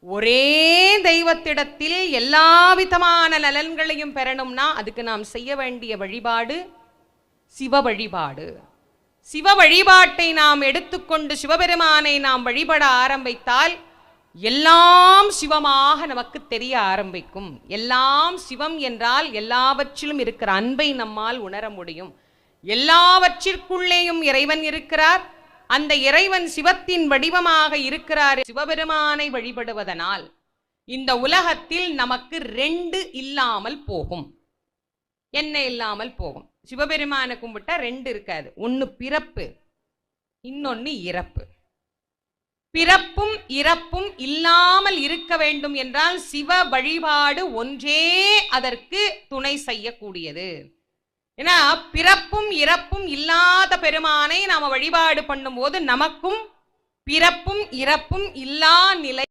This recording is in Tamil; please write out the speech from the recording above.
ஒரே தெய்வத்திடத்தில் எல்லா விதமான நலன்களையும் பெறணும்னா அதுக்கு நாம் செய்ய வேண்டிய வழிபாடு சிவ வழிபாடு. சிவ வழிபாட்டை நாம் எடுத்துக்கொண்டு சிவபெருமானை நாம் வழிபட ஆரம்பித்தால் எல்லாம் சிவமாக நமக்கு தெரிய ஆரம்பிக்கும். எல்லாம் சிவம் என்றால் எல்லாவற்றிலும் இருக்கிற அன்பை நம்மால் உணர முடியும். எல்லாவற்றிற்குள்ளேயும் இறைவன் இருக்கிறார். அந்த இறைவன் சிவத்தின் வடிவமாக இருக்கிறார். சிவபெருமானை வழிபடுவதனால் இந்த உலகத்தில் நமக்கு ரெண்டு இல்லாமல் போகும். என்ன இல்லாமல் போகும்? சிவபெருமானை கும்பிட்டா ரெண்டு இருக்காது. ஒன்னு பிறப்பு, இன்னொன்னு இறப்பு. பிறப்பும் இறப்பும் இல்லாமல் இருக்க வேண்டும் என்றால் சிவ வழிபாடு ஒன்றே அதற்கு துணை செய்யக்கூடியது. ஏன்னா பிறப்பும் இறப்பும் இல்லாத பெருமானை நாம வழிபாடு பண்ணும் போது நமக்கும் பிறப்பும் இறப்பும் இல்லா நிலை